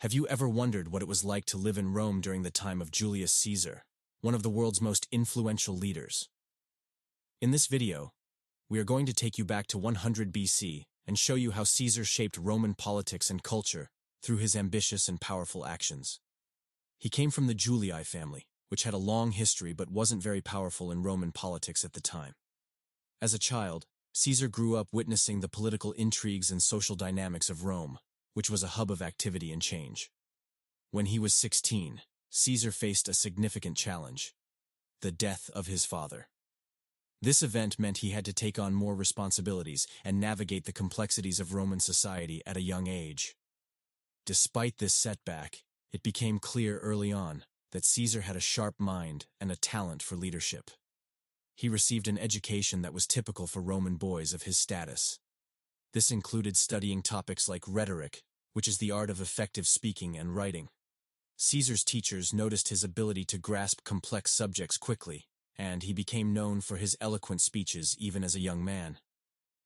Have you ever wondered what it was like to live in Rome during the time of Julius Caesar, one of the world's most influential leaders? In this video, we are going to take you back to 100 BC and show you how Caesar shaped Roman politics and culture through his ambitious and powerful actions. He came from the Julii family, which had a long history but wasn't very powerful in Roman politics at the time. As a child, Caesar grew up witnessing the political intrigues and social dynamics of Rome, which was a hub of activity and change. When he was 16, Caesar faced a significant challenge: the death of his father. This event meant he had to take on more responsibilities and navigate the complexities of Roman society at a young age. Despite this setback, it became clear early on that Caesar had a sharp mind and a talent for leadership. He received an education that was typical for Roman boys of his status. This included studying topics like rhetoric, which is the art of effective speaking and writing. Caesar's teachers noticed his ability to grasp complex subjects quickly, and he became known for his eloquent speeches even as a young man.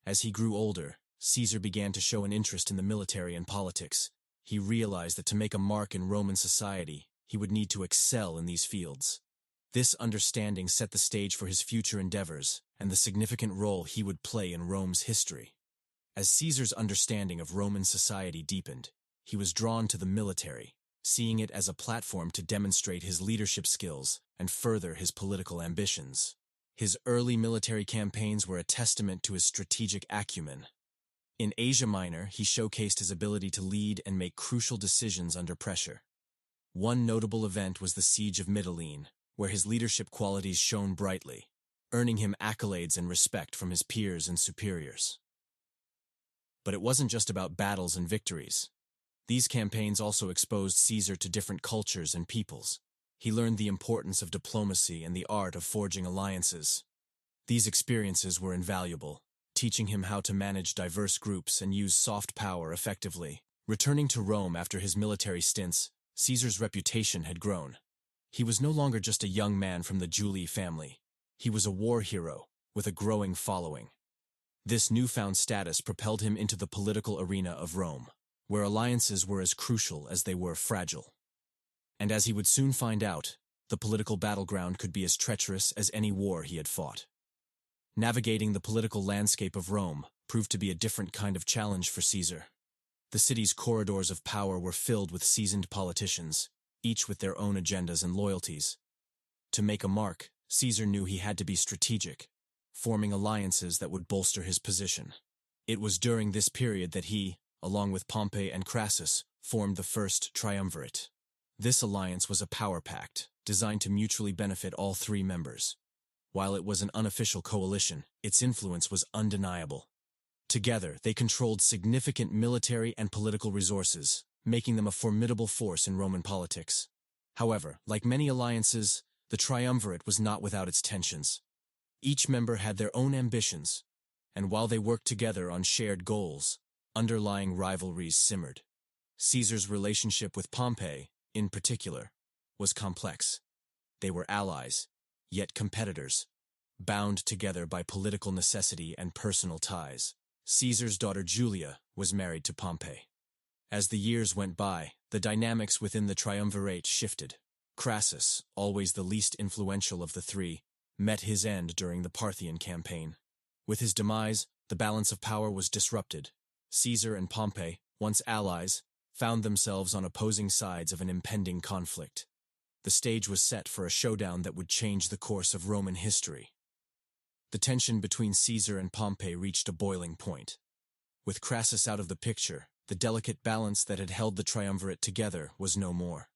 As he grew older, Caesar began to show an interest in the military and politics. He realized that to make a mark in Roman society, he would need to excel in these fields. This understanding set the stage for his future endeavors and the significant role he would play in Rome's history. As Caesar's understanding of Roman society deepened, he was drawn to the military, seeing it as a platform to demonstrate his leadership skills and further his political ambitions. His early military campaigns were a testament to his strategic acumen. In Asia Minor, he showcased his ability to lead and make crucial decisions under pressure. One notable event was the Siege of Mytilene, where his leadership qualities shone brightly, earning him accolades and respect from his peers and superiors. But it wasn't just about battles and victories. These campaigns also exposed Caesar to different cultures and peoples. He learned the importance of diplomacy and the art of forging alliances. These experiences were invaluable, teaching him how to manage diverse groups and use soft power effectively. Returning to Rome after his military stints, Caesar's reputation had grown. He was no longer just a young man from the Julii family. He was a war hero with a growing following. This newfound status propelled him into the political arena of Rome, where alliances were as crucial as they were fragile. And as he would soon find out, the political battleground could be as treacherous as any war he had fought. Navigating the political landscape of Rome proved to be a different kind of challenge for Caesar. The city's corridors of power were filled with seasoned politicians, each with their own agendas and loyalties. To make a mark, Caesar knew he had to be strategic, forming alliances that would bolster his position. It was during this period that he, along with Pompey and Crassus, formed the first triumvirate. This alliance was a power pact, designed to mutually benefit all three members. While it was an unofficial coalition, its influence was undeniable. Together, they controlled significant military and political resources, making them a formidable force in Roman politics. However, like many alliances, the triumvirate was not without its tensions. Each member had their own ambitions, and while they worked together on shared goals, underlying rivalries simmered. Caesar's relationship with Pompey, in particular, was complex. They were allies, yet competitors, bound together by political necessity and personal ties. Caesar's daughter Julia was married to Pompey. As the years went by, the dynamics within the triumvirate shifted. Crassus, always the least influential of the three, met his end during the Parthian campaign. With his demise, the balance of power was disrupted. Caesar and Pompey, once allies, found themselves on opposing sides of an impending conflict. The stage was set for a showdown that would change the course of Roman history. The tension between Caesar and Pompey reached a boiling point. With Crassus out of the picture, the delicate balance that had held the triumvirate together was no more.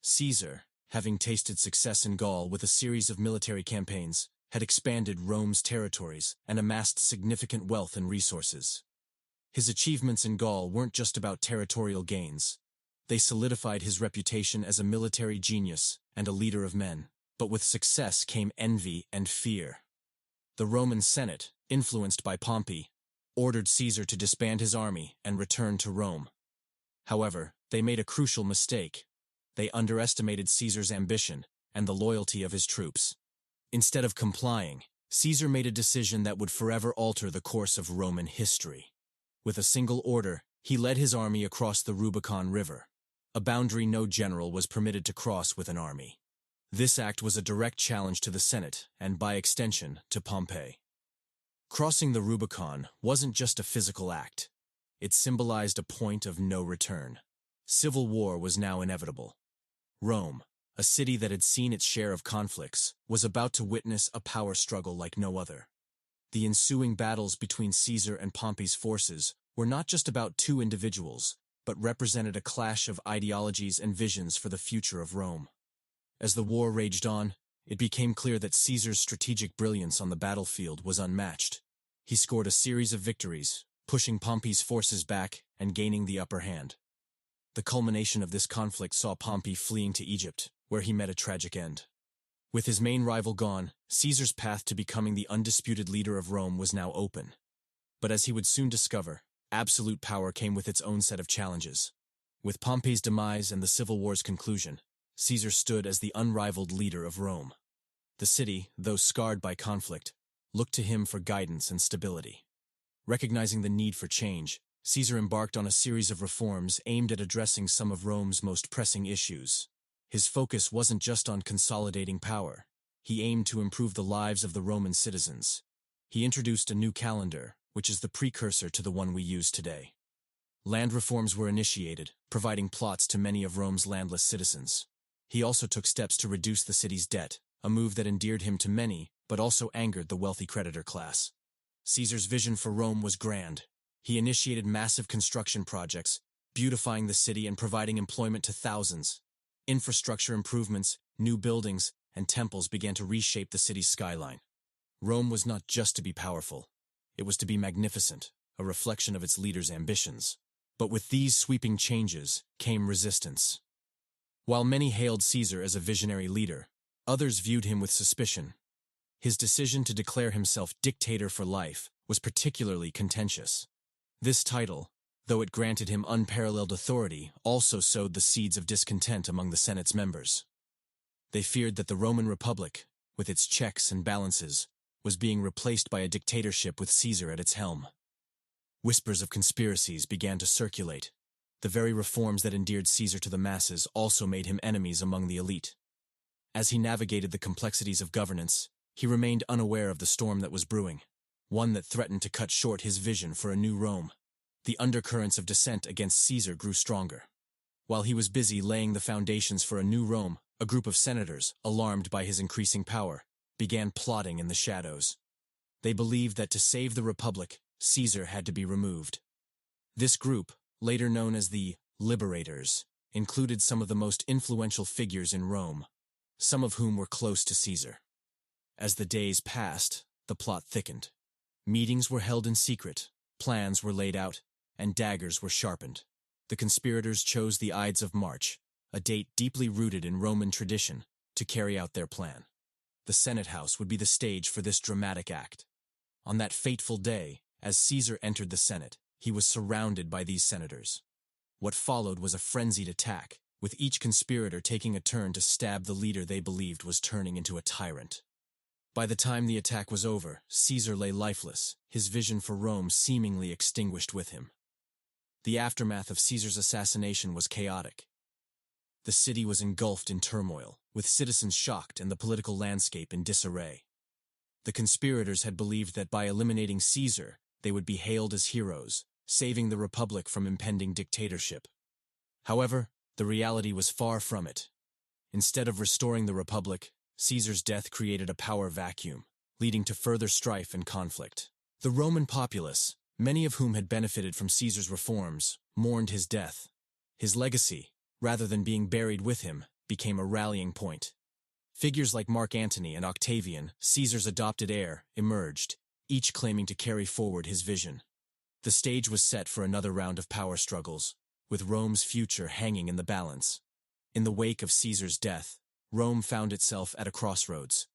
Caesar, having tasted success in Gaul with a series of military campaigns, had expanded Rome's territories and amassed significant wealth and resources. His achievements in Gaul weren't just about territorial gains. They solidified his reputation as a military genius and a leader of men. But with success came envy and fear. The Roman Senate, influenced by Pompey, ordered Caesar to disband his army and return to Rome. However, they made a crucial mistake. They underestimated Caesar's ambition and the loyalty of his troops. Instead of complying, Caesar made a decision that would forever alter the course of Roman history. With a single order, he led his army across the Rubicon River. a boundary no general was permitted to cross with an army. This act was a direct challenge to the Senate and, by extension, to Pompey. Crossing the Rubicon wasn't just a physical act. It symbolized a point of no return. Civil war was now inevitable. Rome, a city that had seen its share of conflicts, was about to witness a power struggle like no other. The ensuing battles between Caesar and Pompey's forces were not just about two individuals, but represented a clash of ideologies and visions for the future of Rome. As the war raged on, it became clear that Caesar's strategic brilliance on the battlefield was unmatched. He scored a series of victories, pushing Pompey's forces back and gaining the upper hand. The culmination of this conflict saw Pompey fleeing to Egypt, where he met a tragic end. With his main rival gone, Caesar's path to becoming the undisputed leader of Rome was now open. But as he would soon discover, absolute power came with its own set of challenges. With Pompey's demise and the Civil War's conclusion, Caesar stood as the unrivaled leader of Rome. The city, though scarred by conflict, looked to him for guidance and stability. Recognizing the need for change, Caesar embarked on a series of reforms aimed at addressing some of Rome's most pressing issues. His focus wasn't just on consolidating power. He aimed to improve the lives of the Roman citizens. He introduced a new calendar, which is the precursor to the one we use today. Land reforms were initiated, providing plots to many of Rome's landless citizens. He also took steps to reduce the city's debt, a move that endeared him to many, but also angered the wealthy creditor class. Caesar's vision for Rome was grand. He initiated massive construction projects, beautifying the city and providing employment to thousands. Infrastructure improvements, new buildings, and temples began to reshape the city's skyline. Rome was not just to be powerful. It was to be magnificent, a reflection of its leaders' ambitions. But with these sweeping changes came resistance. While many hailed Caesar as a visionary leader, others viewed him with suspicion. His decision to declare himself dictator for life was particularly contentious. This title, though it granted him unparalleled authority, also sowed the seeds of discontent among the Senate's members. They feared that the Roman Republic, with its checks and balances, was being replaced by a dictatorship with Caesar at its helm. Whispers of conspiracies began to circulate. The very reforms that endeared Caesar to the masses also made him enemies among the elite. As he navigated the complexities of governance, he remained unaware of the storm that was brewing, one that threatened to cut short his vision for a new Rome. The undercurrents of dissent against Caesar grew stronger. While he was busy laying the foundations for a new Rome, a group of senators, alarmed by his increasing power, began plotting in the shadows. They believed that to save the Republic, Caesar had to be removed. This group, later known as the Liberators, included some of the most influential figures in Rome, some of whom were close to Caesar. As the days passed, the plot thickened. Meetings were held in secret, plans were laid out, and daggers were sharpened. The conspirators chose the Ides of March, a date deeply rooted in Roman tradition, to carry out their plan. The Senate House would be the stage for this dramatic act. On that fateful day, as Caesar entered the Senate, he was surrounded by these senators. What followed was a frenzied attack, with each conspirator taking a turn to stab the leader they believed was turning into a tyrant. By the time the attack was over, Caesar lay lifeless, his vision for Rome seemingly extinguished with him. The aftermath of Caesar's assassination was chaotic. The city was engulfed in turmoil, with citizens shocked and the political landscape in disarray. The conspirators had believed that by eliminating Caesar, they would be hailed as heroes, saving the Republic from impending dictatorship. However, the reality was far from it. Instead of restoring the Republic, Caesar's death created a power vacuum, leading to further strife and conflict. The Roman populace, many of whom had benefited from Caesar's reforms, mourned his death. His legacy, rather than being buried with him, became a rallying point. Figures like Mark Antony and Octavian, Caesar's adopted heir, emerged, each claiming to carry forward his vision. The stage was set for another round of power struggles, with Rome's future hanging in the balance. In the wake of Caesar's death, Rome found itself at a crossroads.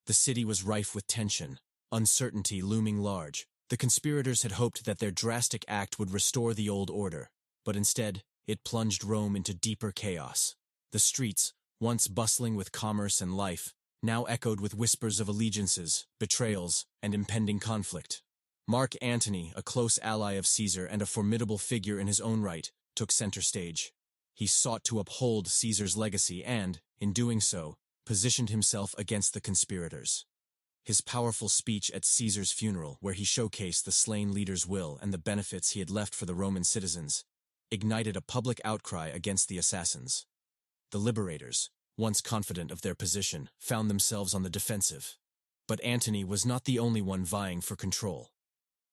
The city was rife with tension, uncertainty looming large. The conspirators had hoped that their drastic act would restore the old order, but instead, it plunged Rome into deeper chaos. The streets, once bustling with commerce and life, now echoed with whispers of allegiances, betrayals, and impending conflict. Mark Antony, a close ally of Caesar and a formidable figure in his own right, took center stage. He sought to uphold Caesar's legacy and, in doing so, positioned himself against the conspirators. His powerful speech at Caesar's funeral, where he showcased the slain leader's will and the benefits he had left for the Roman citizens, ignited a public outcry against the assassins. The liberators, once confident of their position, found themselves on the defensive. But Antony was not the only one vying for control.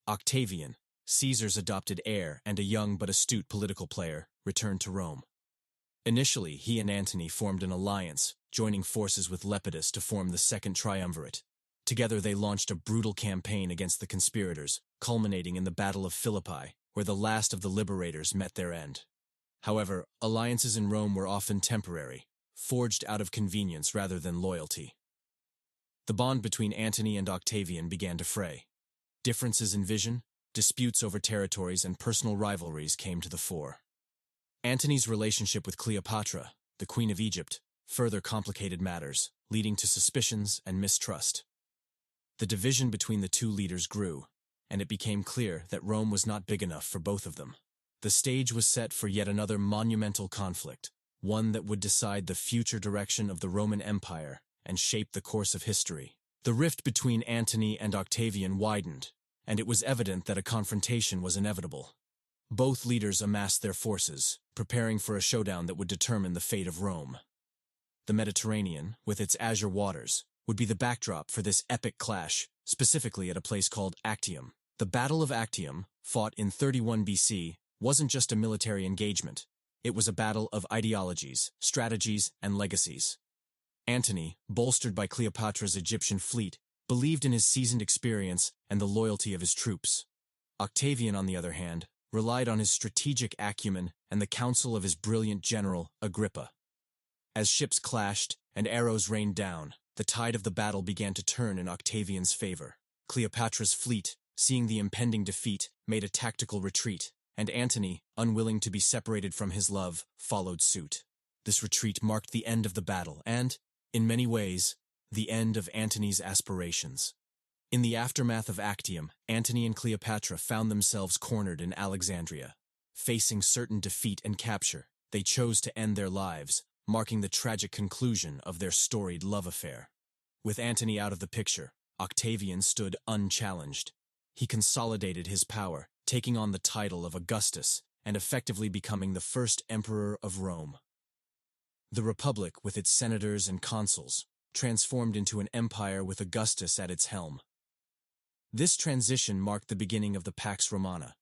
Octavian, Caesar's adopted heir and a young but astute political player, returned to Rome. Initially, he and Antony formed an alliance, joining forces with Lepidus to form the Second Triumvirate. Together they launched a brutal campaign against the conspirators, culminating in the Battle of Philippi, where the last of the liberators met their end. However, alliances in Rome were often temporary, forged out of convenience rather than loyalty. The bond between Antony and Octavian began to fray. Differences in vision, disputes over territories, and personal rivalries came to the fore. Antony's relationship with Cleopatra, the Queen of Egypt, further complicated matters, leading to suspicions and mistrust. The division between the two leaders grew, and it became clear that Rome was not big enough for both of them. The stage was set for yet another monumental conflict, one that would decide the future direction of the Roman Empire and shape the course of history. The rift between Antony and Octavian widened, and it was evident that a confrontation was inevitable. Both leaders amassed their forces, preparing for a showdown that would determine the fate of Rome. The Mediterranean, with its azure waters, would be the backdrop for this epic clash, specifically at a place called Actium. The Battle of Actium, fought in 31 BC, wasn't just a military engagement. It was a battle of ideologies, strategies, and legacies. Antony, bolstered by Cleopatra's Egyptian fleet, believed in his seasoned experience and the loyalty of his troops. Octavian, on the other hand, relied on his strategic acumen and the counsel of his brilliant general, Agrippa. As ships clashed and arrows rained down, the tide of the battle began to turn in Octavian's favor. Cleopatra's fleet, seeing the impending defeat, made a tactical retreat, and Antony, unwilling to be separated from his love, followed suit. This retreat marked the end of the battle and, in many ways, the end of Antony's aspirations. In the aftermath of Actium, Antony and Cleopatra found themselves cornered in Alexandria. Facing certain defeat and capture, they chose to end their lives, marking the tragic conclusion of their storied love affair. With Antony out of the picture, Octavian stood unchallenged. He consolidated his power, taking on the title of Augustus and effectively becoming the first emperor of Rome. The Republic, with its senators and consuls, transformed into an empire with Augustus at its helm. This transition marked the beginning of the Pax Romana,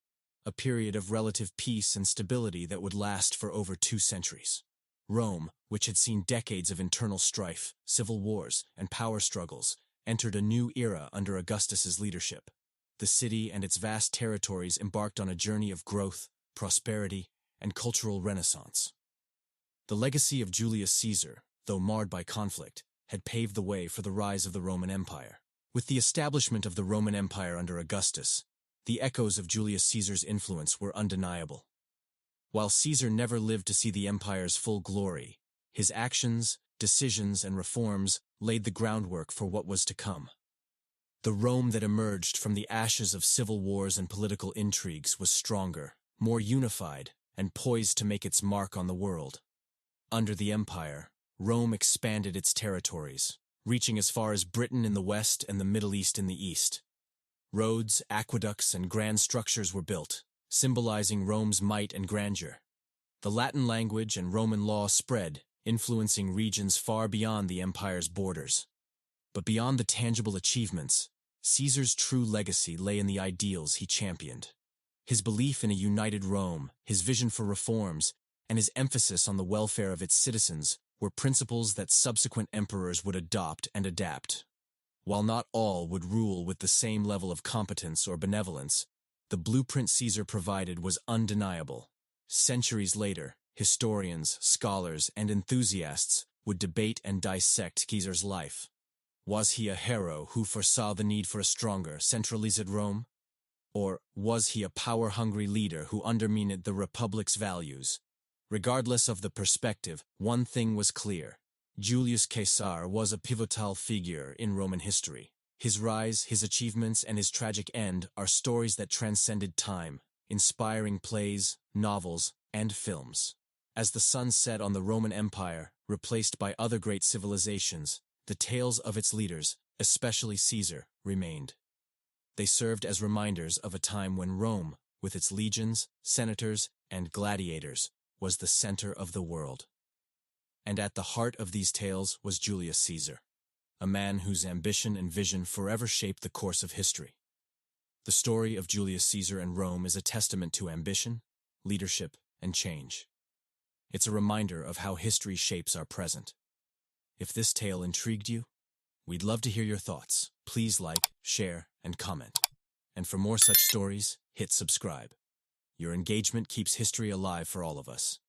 a period of relative peace and stability that would last for over 2 centuries. Rome, which had seen decades of internal strife, civil wars, and power struggles, entered a new era under Augustus's leadership. The city and its vast territories embarked on a journey of growth, prosperity, and cultural renaissance. The legacy of Julius Caesar, though marred by conflict, had paved the way for the rise of the Roman Empire. With the establishment of the Roman Empire under Augustus, the echoes of Julius Caesar's influence were undeniable. While Caesar never lived to see the empire's full glory, his actions, decisions, and reforms laid the groundwork for what was to come. The Rome that emerged from the ashes of civil wars and political intrigues was stronger, more unified, and poised to make its mark on the world. Under the empire, Rome expanded its territories, reaching as far as Britain in the west and the Middle East in the east. Roads, aqueducts, and grand structures were built, symbolizing Rome's might and grandeur. The Latin language and Roman law spread, influencing regions far beyond the empire's borders. But beyond the tangible achievements, Caesar's true legacy lay in the ideals he championed. His belief in a united Rome, his vision for reforms, and his emphasis on the welfare of its citizens were principles that subsequent emperors would adopt and adapt. While not all would rule with the same level of competence or benevolence, the blueprint Caesar provided was undeniable. Centuries later, historians, scholars, and enthusiasts would debate and dissect Caesar's life. Was he a hero who foresaw the need for a stronger, centralized Rome? Or was he a power-hungry leader who undermined the Republic's values? Regardless of the perspective, one thing was clear. Julius Caesar was a pivotal figure in Roman history. His rise, his achievements, and his tragic end are stories that transcended time, inspiring plays, novels, and films. As the sun set on the Roman Empire, replaced by other great civilizations, the tales of its leaders, especially Caesar, remained. They served as reminders of a time when Rome, with its legions, senators, and gladiators, was the center of the world. And at the heart of these tales was Julius Caesar, a man whose ambition and vision forever shaped the course of history. The story of Julius Caesar and Rome is a testament to ambition, leadership, and change. It's a reminder of how history shapes our present. If this tale intrigued you, we'd love to hear your thoughts. Please like, share, and comment. And for more such stories, hit subscribe. Your engagement keeps history alive for all of us.